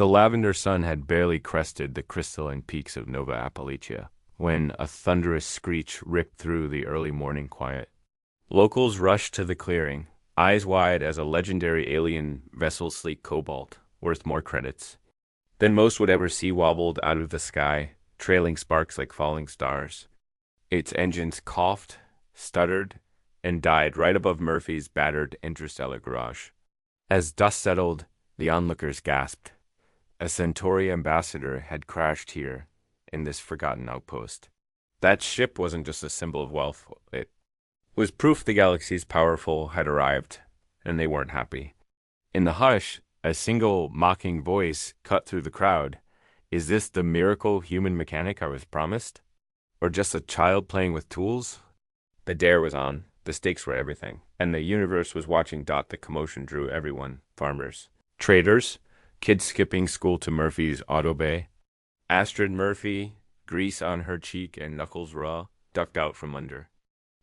The lavender sun had barely crested the crystalline peaks of Nova Appalachia when a thunderous screech ripped through the early morning quiet. Locals rushed to the clearing, eyes wide as a legendary alien vessel sleek cobalt, worth more credits than most would ever see, wobbled out of the sky, trailing sparks like falling stars. Its engines coughed, stuttered, and died right above Murphy's battered Interstellar garage. As dust settled, the onlookers gasped. A Centauri ambassador had crashed here, in this forgotten outpost. That ship wasn't just a symbol of wealth, it was proof the galaxy's powerful had arrived, and they weren't happy. In the hush, a single mocking voice cut through the crowd. Is this the miracle human mechanic I was promised? Or just a child playing with tools? The dare was on, the stakes were everything, and the universe was watching. The commotion drew everyone, farmers, traders, kids skipping school to Murphy's auto bay. Astrid Murphy, grease on her cheek and knuckles raw, ducked out from under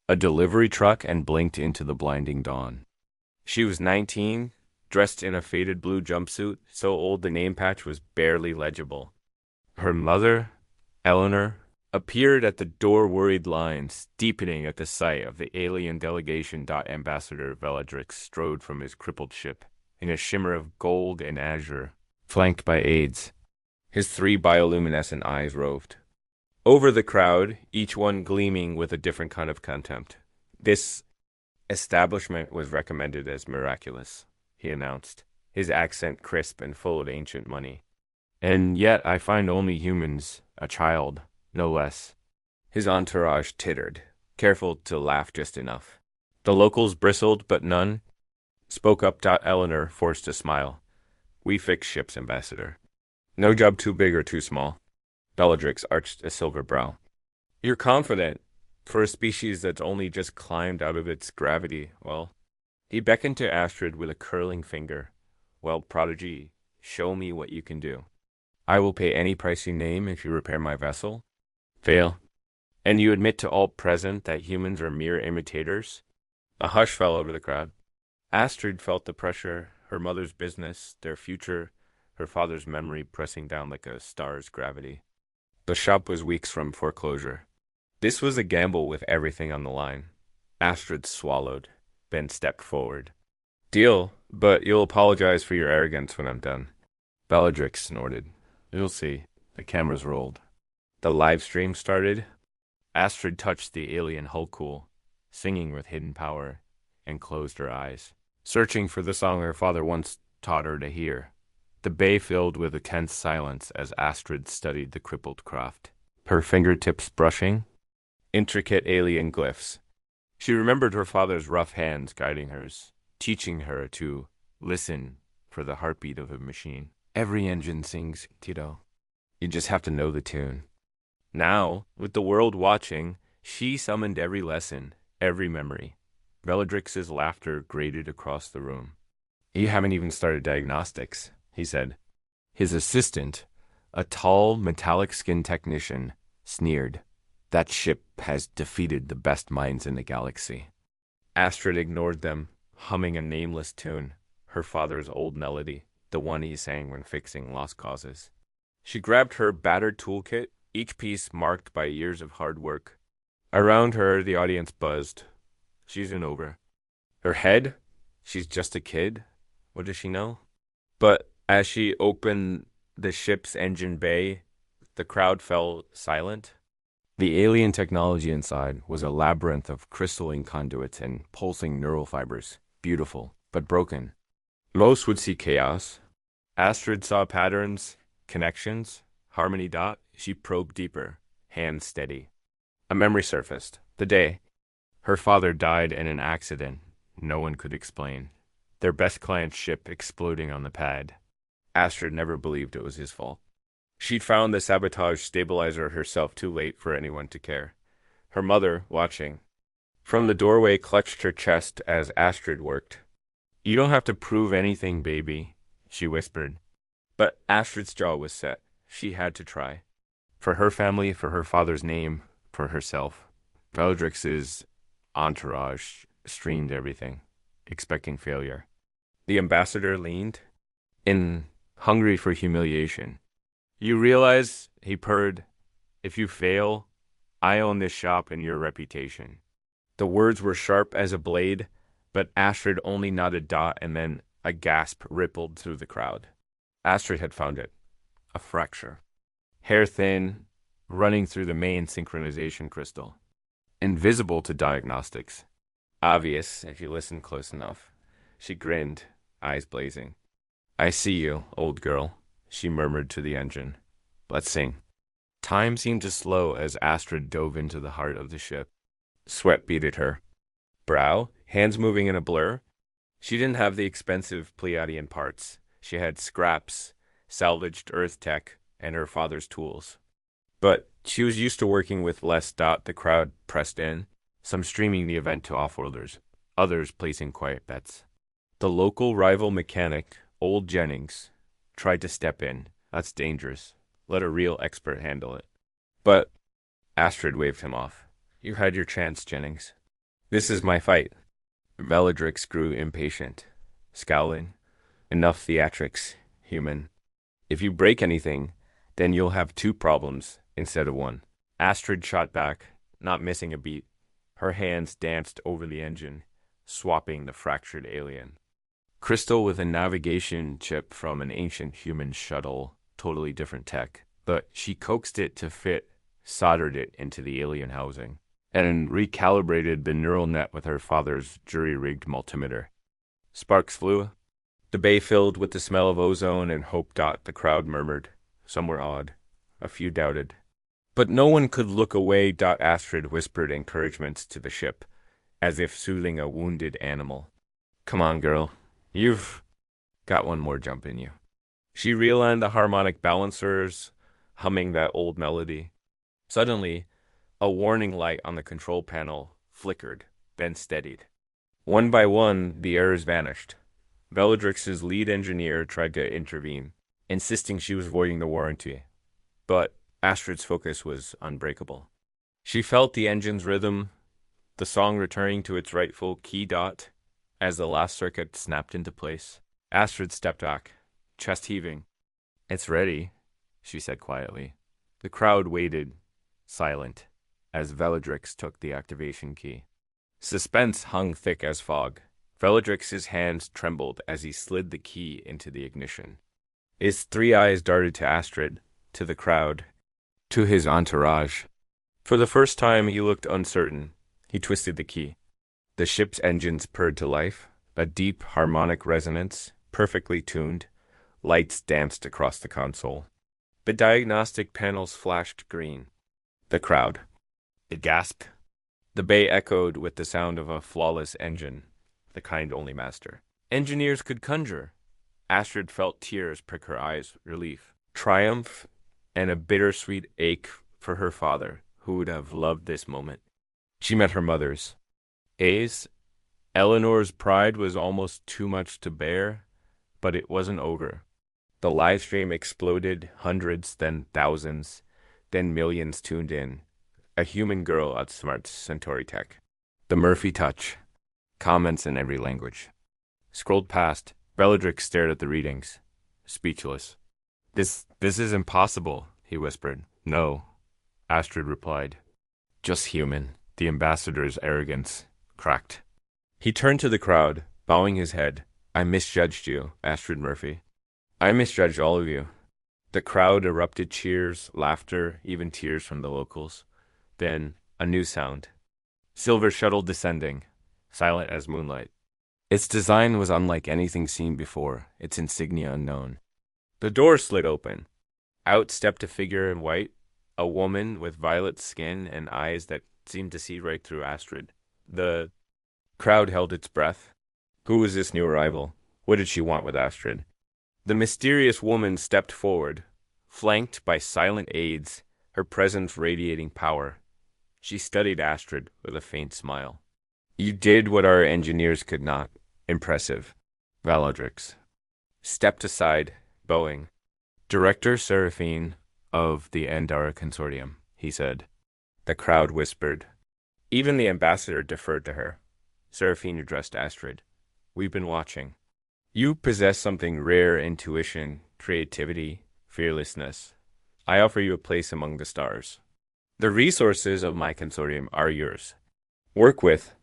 a delivery truck and blinked into the blinding dawn. She was 19, dressed in a faded blue jumpsuit, so old the name patch was barely legible. Her mother, Eleanor, appeared at the door, worried lines deepening at the sight of the alien delegation. Ambassador Veladrix strode from his crippled ship in a shimmer of gold and azure, flanked by aides. His 3 bioluminescent eyes roved over the crowd, each one gleaming with a different kind of contempt. This establishment was recommended as miraculous, he announced, his accent crisp and full of ancient money. And yet I find only humans, a child, no less. His entourage tittered, careful to laugh just enough. The locals bristled, but none spoke up. Eleanor forced a smile. We fix ships, Ambassador. No job too big or too small. Bellatrix arched a silver brow. You're confident. For a species that's only just climbed out of its gravity, well. He beckoned to Astrid with a curling finger. Well, prodigy, show me what you can do. I will pay any price you name if you repair my vessel. Fail. And you admit to all present that humans are mere imitators? A hush fell over the crowd. Astrid felt the pressure, her mother's business, their future, her father's memory pressing down like a star's gravity. The shop was weeks from foreclosure. This was a gamble with everything on the line. Astrid swallowed, then stepped forward. Deal, but you'll apologize for your arrogance when I'm done. Bellatrix snorted. You'll see. The cameras rolled. The live stream started. Astrid touched the alien Hulkul, singing with hidden power, and closed her eyes, searching for the song her father once taught her to hear. The bay filled with a tense silence as Astrid studied the crippled craft, her fingertips brushing intricate alien glyphs. She remembered her father's rough hands guiding hers, teaching her to listen for the heartbeat of a machine. Every engine sings, Tito. You just have to know the tune. Now, with the world watching, she summoned every lesson, every memory. Bellatrix's laughter grated across the room. You haven't even started diagnostics, he said. His assistant, a tall, metallic-skinned technician, sneered. That ship has defeated the best minds in the galaxy. Astrid ignored them, humming a nameless tune, her father's old melody, the one he sang when fixing lost causes. She grabbed her battered toolkit, each piece marked by years of hard work. Around her, the audience buzzed. She's an over. Her head? She's just a kid. What does she know? But as she opened the ship's engine bay, the crowd fell silent. The alien technology inside was a labyrinth of crystalline conduits and pulsing neural fibers, beautiful, but broken. Most would see chaos. Astrid saw patterns, connections, harmony. She probed deeper, hands steady. A memory surfaced. The day her father died in an accident no one could explain. Their best client's ship exploding on the pad. Astrid never believed it was his fault. She'd found the sabotage stabilizer herself too late for anyone to care. Her mother, watching from the doorway, clutched her chest as Astrid worked. You don't have to prove anything, baby, she whispered. But Astrid's jaw was set. She had to try. For her family, for her father's name, for herself. Bellatrix's entourage streamed everything, expecting failure. The ambassador leaned. In hungry for humiliation. You realize, he purred, if you fail, I own this shop and your reputation. The words were sharp as a blade, but Astrid only nodded. And then a gasp rippled through the crowd. Astrid had found it. A fracture. Hair thin, running through the main synchronization crystal. Invisible to diagnostics. Obvious if you listen close enough. She grinned, eyes blazing. I see you, old girl, she murmured to the engine. Let's sing. Time seemed to slow as Astrid dove into the heart of the ship. Sweat beaded her brow, hands moving in a blur. She didn't have the expensive Pleiadian parts. She had scraps, salvaged Earth tech, and her father's tools. But she was used to working with less. The crowd pressed in, some streaming the event to offworlders, others placing quiet bets. The local rival mechanic, old Jennings, tried to step in. That's dangerous. Let a real expert handle it. But Astrid waved him off. You had your chance, Jennings. This is my fight. Veladrix grew impatient, scowling. Enough theatrics, human. If you break anything, then you'll have 2 problems instead of 1. Astrid shot back, not missing a beat. Her hands danced over the engine, swapping the fractured alien. Crystal with a navigation chip from an ancient human shuttle, totally different tech. But she coaxed it to fit, soldered it into the alien housing, and recalibrated the neural net with her father's jury-rigged multimeter. Sparks flew. The bay filled with the smell of ozone and hope. The crowd murmured. Some were awed. A few doubted. But no one could look away. Astrid whispered encouragements to the ship, as if soothing a wounded animal. Come on, girl. You've got one more jump in you. She realigned the harmonic balancers, humming that old melody. Suddenly, a warning light on the control panel flickered, then steadied. One by one, the errors vanished. Veladrix's lead engineer tried to intervene, insisting she was voiding the warranty. But Astrid's focus was unbreakable. She felt the engine's rhythm, the song returning to its rightful key. As the last circuit snapped into place, Astrid stepped back, chest heaving. It's ready, she said quietly. The crowd waited, silent, as Veladrix took the activation key. Suspense hung thick as fog. Veladrix's hands trembled as he slid the key into the ignition. His 3 eyes darted to Astrid, to the crowd, to his entourage. For the first time, he looked uncertain. He twisted the key. The ship's engines purred to life, a deep harmonic resonance, perfectly tuned. Lights danced across the console. The diagnostic panels flashed green. The crowd. It gasped. The bay echoed with the sound of a flawless engine, the kind only master engineers could conjure. Astrid felt tears prick her eyes, relief, triumph, and a bittersweet ache for her father, who would have loved this moment. She met her mother's. Eleanor's pride was almost too much to bear, but it wasn't over. The live stream exploded, hundreds, then thousands, then millions tuned in. A human girl outsmarts Centauri tech. The Murphy touch. Comments in every language. Scrolled past, Veladrix stared at the readings, speechless. This is impossible, he whispered. No, Astrid replied. Just human. The ambassador's arrogance cracked. He turned to the crowd, bowing his head. I misjudged you, Astrid Murphy. I misjudged all of you. The crowd erupted cheers, laughter, even tears from the locals. Then, a new sound. Silver shuttle descending, silent as moonlight. Its design was unlike anything seen before, its insignia unknown. The door slid open. Out stepped a figure in white, a woman with violet skin and eyes that seemed to see right through Astrid. The crowd held its breath. Who was this new arrival? What did she want with Astrid? The mysterious woman stepped forward, flanked by silent aides, her presence radiating power. She studied Astrid with a faint smile. You did what our engineers could not. Impressive. Veladrix stepped aside, bowing. Director Seraphine of the Andara Consortium, he said. The crowd whispered. Even the ambassador deferred to her. Seraphine addressed Astrid. We've been watching. You possess something rare: intuition, creativity, fearlessness. I offer you a place among the stars. The resources of my consortium are yours. Work with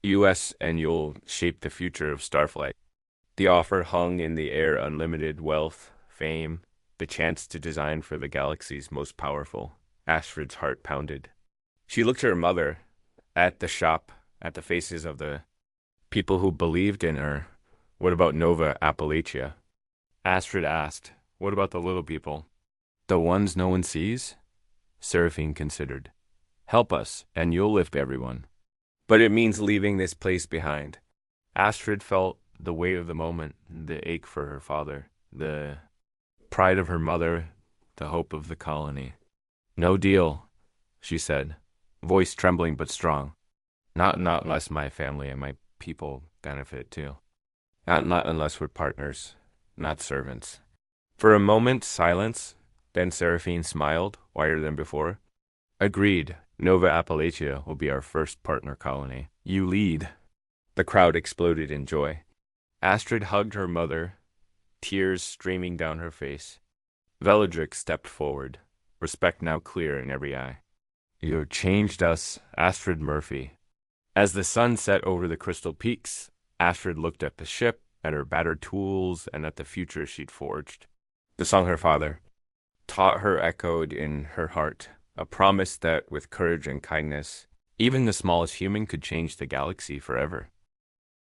US and you'll shape the future of starflight. The offer hung in the air: unlimited wealth, fame, the chance to design for the galaxy's most powerful. Astrid's heart pounded. She looked at her mother, at the shop, at the faces of the people who believed in her. What about Nova Appalachia? Astrid asked. What about the little people? The ones no one sees? Seraphine considered. Help us, and you'll lift everyone. But it means leaving this place behind. Astrid felt the weight of the moment, the ache for her father, the pride of her mother, the hope of the colony. No deal, she said, voice trembling but strong. Not unless my family and my people benefit too. Not unless we're partners, not servants. For a moment, silence. Then Seraphine smiled, wider than before. Agreed. Nova Appalachia will be our first partner colony. You lead. The crowd exploded in joy. Astrid hugged her mother, tears streaming down her face. Veladrix stepped forward, respect now clear in every eye. You changed us, Astrid Murphy. As the sun set over the crystal peaks, Astrid looked at the ship, at her battered tools, and at the future she'd forged. The song her father taught her echoed in her heart, a promise that with courage and kindness, even the smallest human could change the galaxy forever.